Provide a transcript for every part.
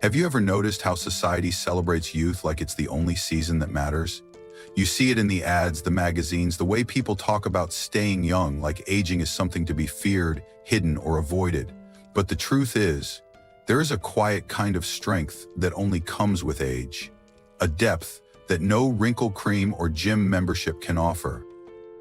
Have you ever noticed how society celebrates youth like it's the only season that matters? You see it in the ads, the magazines, the way people talk about staying young like aging is something to be feared, hidden, or avoided. But the truth is, there is a quiet kind of strength that only comes with age. A depth that no wrinkle cream or gym membership can offer.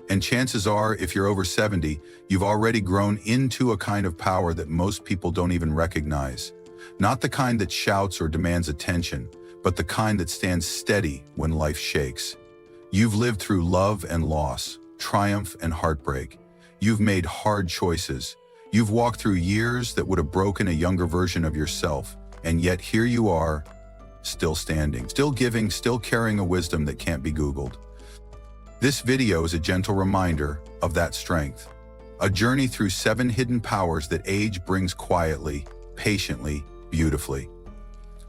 And chances are, if you're over 70, you've already grown into a kind of power that most people don't even recognize. Not the kind that shouts or demands attention, but the kind that stands steady when life shakes. You've lived through love and loss, triumph and heartbreak. You've made hard choices. You've walked through years that would have broken a younger version of yourself, and yet here you are, still standing, still giving, still carrying a wisdom that can't be Googled. This video is a gentle reminder of that strength. A journey through 7 hidden powers that age brings quietly, patiently, beautifully.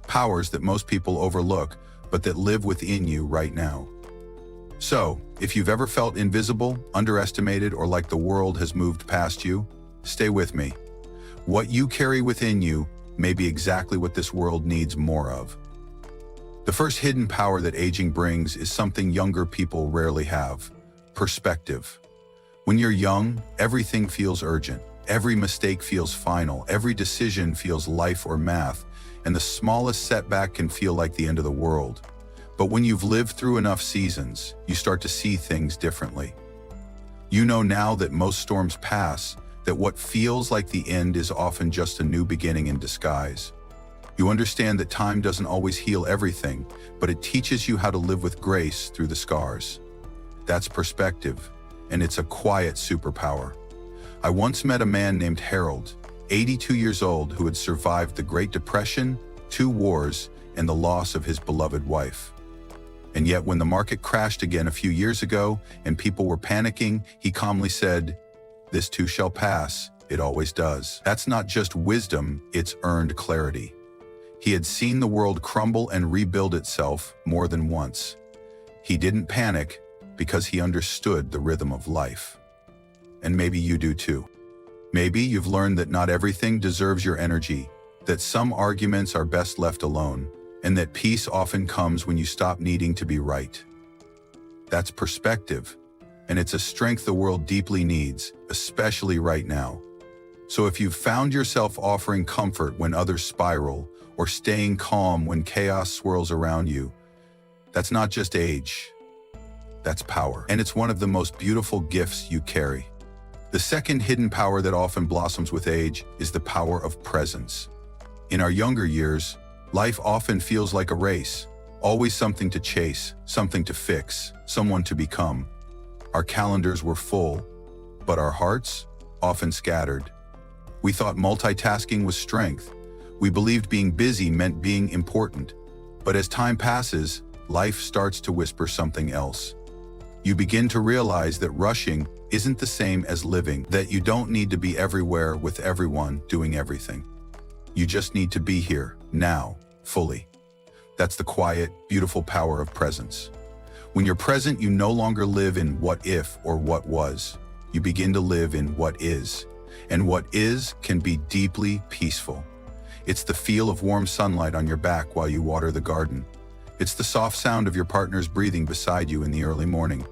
Powers that most people overlook, but that live within you right now. So, if you've ever felt invisible, underestimated, or like the world has moved past you, stay with me. What you carry within you may be exactly what this world needs more of. The first hidden power that aging brings is something younger people rarely have: perspective. When you're young, everything feels urgent. Every mistake feels final. Every decision feels life or math, and the smallest setback can feel like the end of the world. But when you've lived through enough seasons, you start to see things differently. You know now that most storms pass, that what feels like the end is often just a new beginning in disguise. You understand that time doesn't always heal everything, but it teaches you how to live with grace through the scars. That's perspective, and it's a quiet superpower. I once met a man named Harold, 82 years old, who had survived the Great Depression, 2 wars, and the loss of his beloved wife. And yet when the market crashed again a few years ago and people were panicking, he calmly said, "This too shall pass, it always does." That's not just wisdom, it's earned clarity. He had seen the world crumble and rebuild itself more than once. He didn't panic because he understood the rhythm of life. And maybe you do too. Maybe you've learned that not everything deserves your energy, that some arguments are best left alone, and that peace often comes when you stop needing to be right. That's perspective, and it's a strength the world deeply needs, especially right now. So if you've found yourself offering comfort when others spiral, or staying calm when chaos swirls around you, that's not just age, that's power. And it's one of the most beautiful gifts you carry. The second hidden power that often blossoms with age is the power of presence. In our younger years, life often feels like a race, always something to chase, something to fix, someone to become. Our calendars were full, but our hearts often scattered. We thought multitasking was strength. We believed being busy meant being important. But as time passes, life starts to whisper something else. You begin to realize that rushing isn't the same as living, that you don't need to be everywhere with everyone doing everything. You just need to be here, now, fully. That's the quiet, beautiful power of presence. When you're present, you no longer live in what if or what was. You begin to live in what is. And what is can be deeply peaceful. It's the feel of warm sunlight on your back while you water the garden. It's the soft sound of your partner's breathing beside you in the early morning.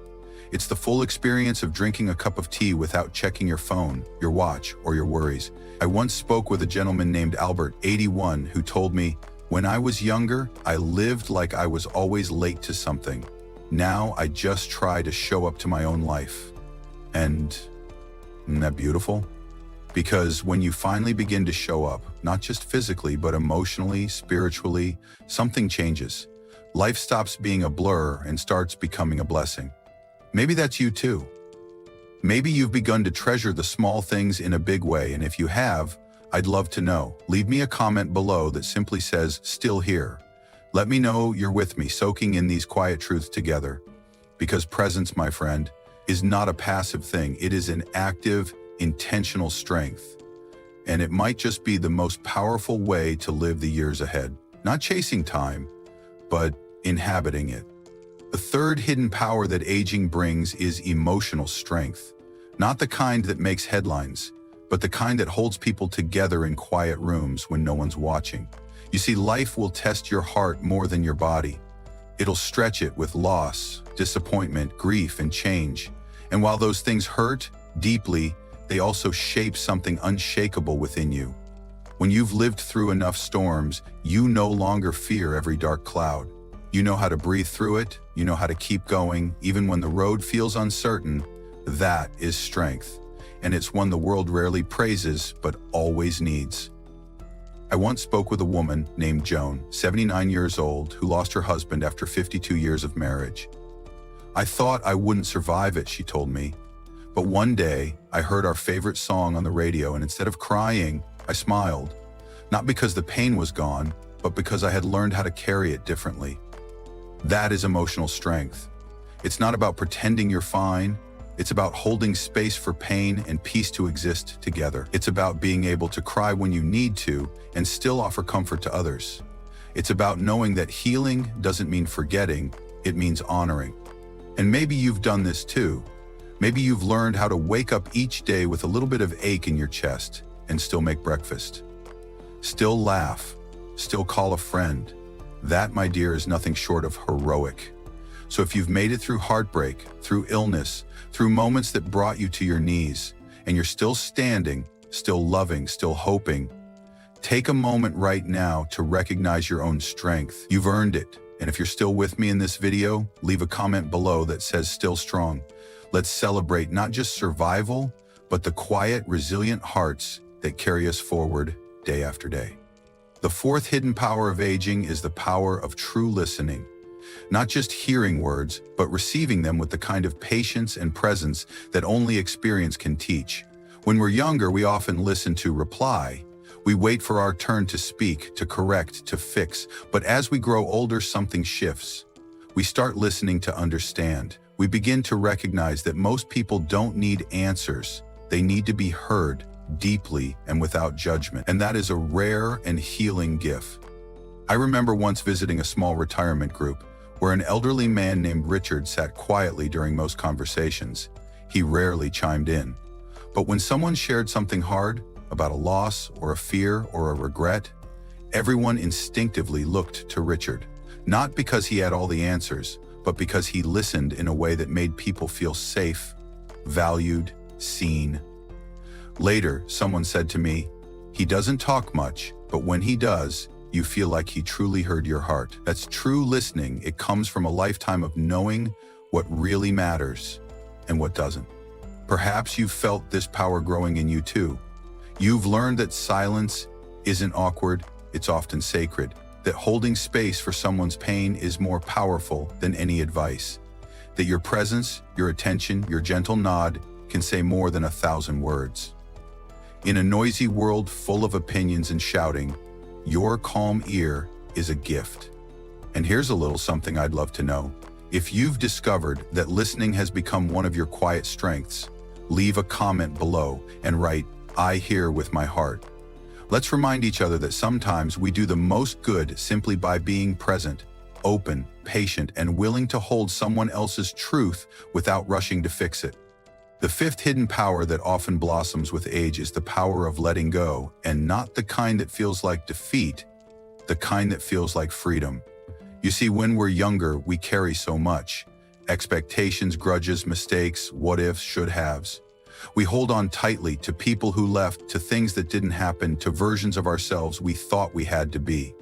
It's the full experience of drinking a cup of tea without checking your phone, your watch, or your worries. I once spoke with a gentleman named Albert, 81, who told me, "When I was younger, I lived like I was always late to something. Now I just try to show up to my own life." And isn't that beautiful? Because when you finally begin to show up, not just physically, but emotionally, spiritually, something changes. Life stops being a blur and starts becoming a blessing. Maybe that's you too. Maybe you've begun to treasure the small things in a big way, and if you have, I'd love to know. Leave me a comment below that simply says, "Still here." Let me know you're with me, soaking in these quiet truths together. Because presence, my friend, is not a passive thing. It is an active, intentional strength. And it might just be the most powerful way to live the years ahead. Not chasing time, but inhabiting it. The third hidden power that aging brings is emotional strength. Not the kind that makes headlines, but the kind that holds people together in quiet rooms when no one's watching. You see, life will test your heart more than your body. It'll stretch it with loss, disappointment, grief, and change. And while those things hurt deeply, they also shape something unshakable within you. When you've lived through enough storms, you no longer fear every dark cloud. You know how to breathe through it, you know how to keep going, even when the road feels uncertain. That is strength. And it's one the world rarely praises, but always needs. I once spoke with a woman named Joan, 79 years old, who lost her husband after 52 years of marriage. I thought I wouldn't survive it, she told me. But one day, I heard our favorite song on the radio, and instead of crying, I smiled. Not because the pain was gone, but because I had learned how to carry it differently. That is emotional strength. It's not about pretending you're fine. It's about holding space for pain and peace to exist together. It's about being able to cry when you need to and still offer comfort to others. It's about knowing that healing doesn't mean forgetting, it means honoring. And maybe you've done this too. Maybe you've learned how to wake up each day with a little bit of ache in your chest and still make breakfast. Still laugh, still call a friend. That, my dear, is nothing short of heroic. So if you've made it through heartbreak, through illness, through moments that brought you to your knees, and you're still standing, still loving, still hoping, take a moment right now to recognize your own strength. You've earned it. And if you're still with me in this video, leave a comment below that says still strong. Let's celebrate not just survival, but the quiet, resilient hearts that carry us forward day after day. The fourth hidden power of aging is the power of true listening. Not just hearing words, but receiving them with the kind of patience and presence that only experience can teach. When we're younger, we often listen to reply. We wait for our turn to speak, to correct, to fix. But as we grow older, something shifts. We start listening to understand. We begin to recognize that most people don't need answers. They need to be heard deeply and without judgment. And that is a rare and healing gift. I remember once visiting a small retirement group where an elderly man named Richard sat quietly during most conversations. He rarely chimed in. But when someone shared something hard, about a loss or a fear or a regret, everyone instinctively looked to Richard. Not because he had all the answers, but because he listened in a way that made people feel safe, valued, seen. Later, someone said to me, "He doesn't talk much, but when he does, you feel like he truly heard your heart." That's true listening. It comes from a lifetime of knowing what really matters and what doesn't. Perhaps you've felt this power growing in you too. You've learned that silence isn't awkward, it's often sacred. That holding space for someone's pain is more powerful than any advice. That your presence, your attention, your gentle nod can say more than 1,000 words. In a noisy world full of opinions and shouting, your calm ear is a gift. And here's a little something I'd love to know. If you've discovered that listening has become one of your quiet strengths, leave a comment below and write, "I hear with my heart." Let's remind each other that sometimes we do the most good simply by being present, open, patient, and willing to hold someone else's truth without rushing to fix it. The fifth hidden power that often blossoms with age is the power of letting go, and not the kind that feels like defeat, the kind that feels like freedom. You see, when we're younger, we carry so much. Expectations, grudges, mistakes, what-ifs, should-haves. We hold on tightly to people who left, to things that didn't happen, to versions of ourselves we thought we had to be.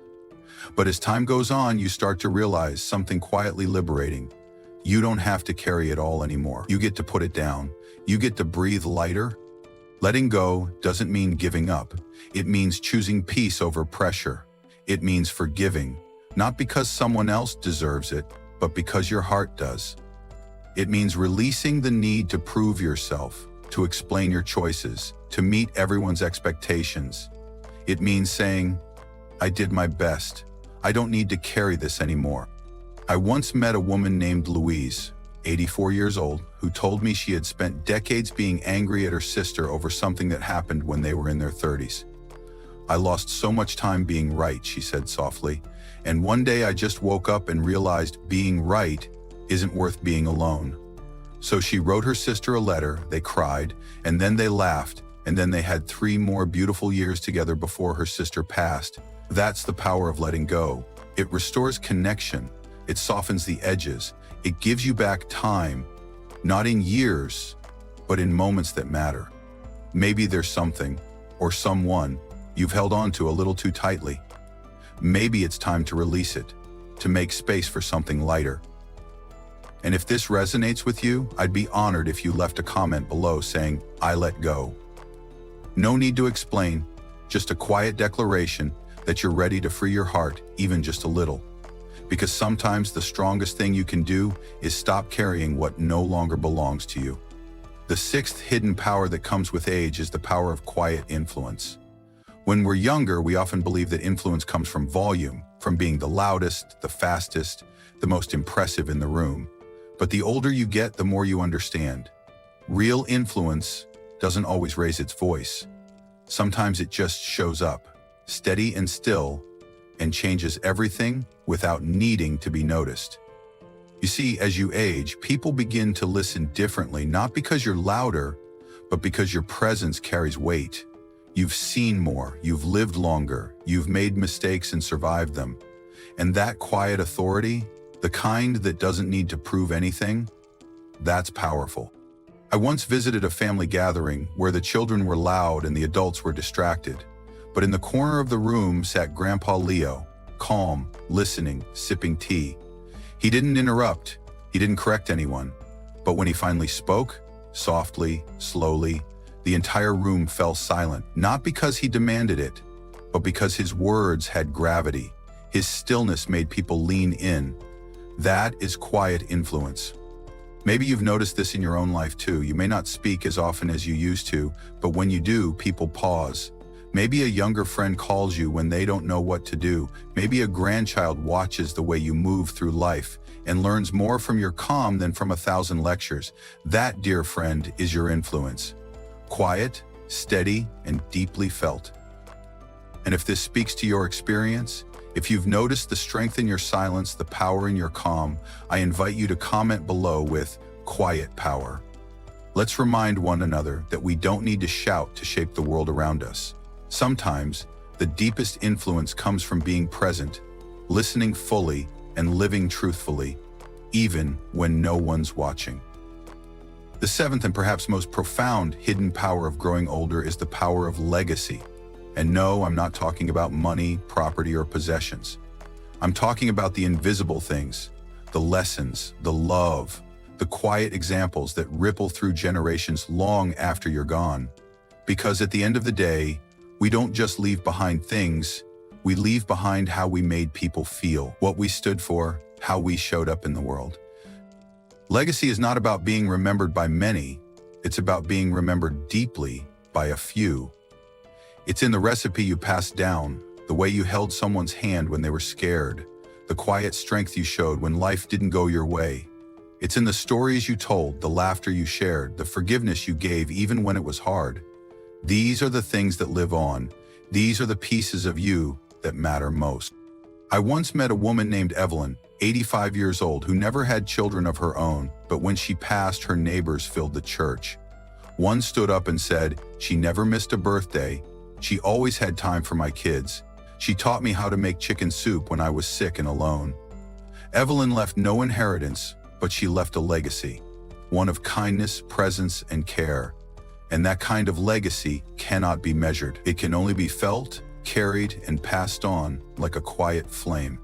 But as time goes on, you start to realize something quietly liberating. You don't have to carry it all anymore. You get to put it down. You get to breathe lighter. Letting go doesn't mean giving up. It means choosing peace over pressure. It means forgiving, not because someone else deserves it, but because your heart does. It means releasing the need to prove yourself, to explain your choices, to meet everyone's expectations. It means saying, "I did my best. I don't need to carry this anymore." I once met a woman named Louise, 84 years old, who told me she had spent decades being angry at her sister over something that happened when they were in their 30s. "I lost so much time being right," she said softly, "and one day I just woke up and realized being right isn't worth being alone." So she wrote her sister a letter, they cried, and then they laughed, and then they had 3 more beautiful years together before her sister passed. That's the power of letting go. It restores connection. It softens the edges. It gives you back time, not in years, but in moments that matter. Maybe there's something, or someone, you've held on to a little too tightly. Maybe it's time to release it, to make space for something lighter. And if this resonates with you, I'd be honored if you left a comment below saying, "I let go." No need to explain, just a quiet declaration that you're ready to free your heart, even just a little. Because sometimes the strongest thing you can do is stop carrying what no longer belongs to you. The sixth hidden power that comes with age is the power of quiet influence. When we're younger, we often believe that influence comes from volume, from being the loudest, the fastest, the most impressive in the room. But the older you get, the more you understand. Real influence doesn't always raise its voice. Sometimes it just shows up, steady and still, and changes everything without needing to be noticed. You see, as you age, people begin to listen differently, not because you're louder, but because your presence carries weight. You've seen more, you've lived longer, you've made mistakes and survived them. And that quiet authority, the kind that doesn't need to prove anything, that's powerful. I once visited a family gathering where the children were loud and the adults were distracted. But in the corner of the room sat Grandpa Leo, calm, listening, sipping tea. He didn't interrupt, he didn't correct anyone. But when he finally spoke, softly, slowly, the entire room fell silent, not because he demanded it, but because his words had gravity. His stillness made people lean in. That is quiet influence. Maybe you've noticed this in your own life too. You may not speak as often as you used to, but when you do, people pause. Maybe a younger friend calls you when they don't know what to do. Maybe a grandchild watches the way you move through life and learns more from your calm than from 1,000 lectures. That, dear friend, is your influence. Quiet, steady, and deeply felt. And if this speaks to your experience, if you've noticed the strength in your silence, the power in your calm, I invite you to comment below with quiet power. Let's remind one another that we don't need to shout to shape the world around us. Sometimes, the deepest influence comes from being present, listening fully, and living truthfully, even when no one's watching. The seventh and perhaps most profound hidden power of growing older is the power of legacy. And no, I'm not talking about money, property, or possessions. I'm talking about the invisible things, the lessons, the love, the quiet examples that ripple through generations long after you're gone. Because at the end of the day, we don't just leave behind things, we leave behind how we made people feel, what we stood for, how we showed up in the world. Legacy is not about being remembered by many, it's about being remembered deeply by a few. It's in the recipe you passed down, the way you held someone's hand when they were scared, the quiet strength you showed when life didn't go your way. It's in the stories you told, the laughter you shared, the forgiveness you gave even when it was hard. These are the things that live on. These are the pieces of you that matter most. I once met a woman named Evelyn, 85 years old, who never had children of her own, but when she passed, her neighbors filled the church. One stood up and said, "She never missed a birthday. She always had time for my kids. She taught me how to make chicken soup when I was sick and alone." Evelyn left no inheritance, but she left a legacy, one of kindness, presence, and care. And that kind of legacy cannot be measured. It can only be felt, carried, and passed on like a quiet flame.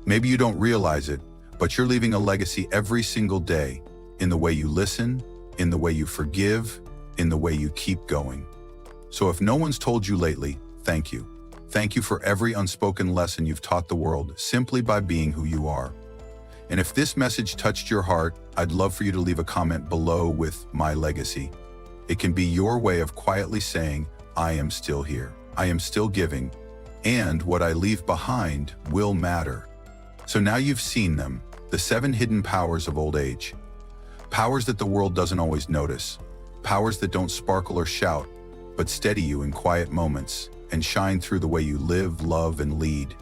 Maybe you don't realize it, but you're leaving a legacy every single day, in the way you listen, in the way you forgive, in the way you keep going. So if no one's told you lately, thank you. Thank you for every unspoken lesson you've taught the world simply by being who you are. And if this message touched your heart, I'd love for you to leave a comment below with "My legacy." It can be your way of quietly saying, "I am still here. I am still giving, and what I leave behind will matter." So now you've seen them, the 7 hidden powers of old age. Powers that the world doesn't always notice. Powers that don't sparkle or shout, but steady you in quiet moments and shine through the way you live, love, and lead.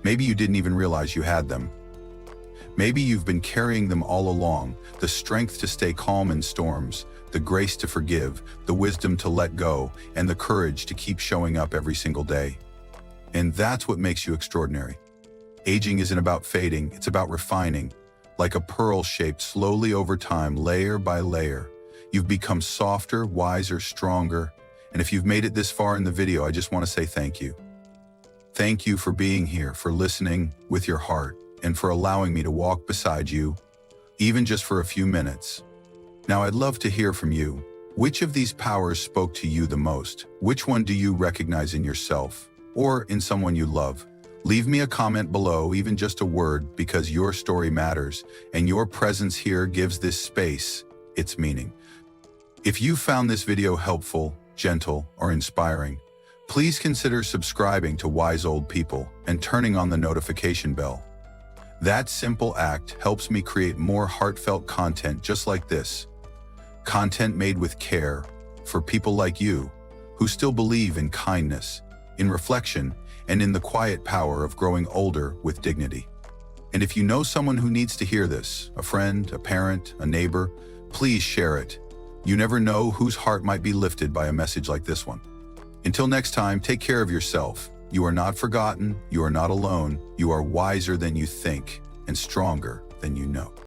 Maybe you didn't even realize you had them. Maybe you've been carrying them all along, the strength to stay calm in storms, the grace to forgive, the wisdom to let go, and the courage to keep showing up every single day. And that's what makes you extraordinary. Aging isn't about fading, it's about refining. Like a pearl shaped slowly over time, layer by layer. You've become softer, wiser, stronger. And if you've made it this far in the video, I just want to say thank you. Thank you for being here, for listening with your heart, and for allowing me to walk beside you, even just for a few minutes. Now, I'd love to hear from you. Which of these powers spoke to you the most? Which one do you recognize in yourself or in someone you love? Leave me a comment below, even just a word, because your story matters, and your presence here gives this space its meaning. If you found this video helpful, gentle, or inspiring, please consider subscribing to Wise Old People and turning on the notification bell. That simple act helps me create more heartfelt content just like this. Content made with care for people like you who still believe in kindness, in reflection, and in the quiet power of growing older with dignity. And if you know someone who needs to hear this, a friend, a parent, a neighbor, please share it. You never know whose heart might be lifted by a message like this one. Until next time, take care of yourself. You are not forgotten, you are not alone, you are wiser than you think, and stronger than you know.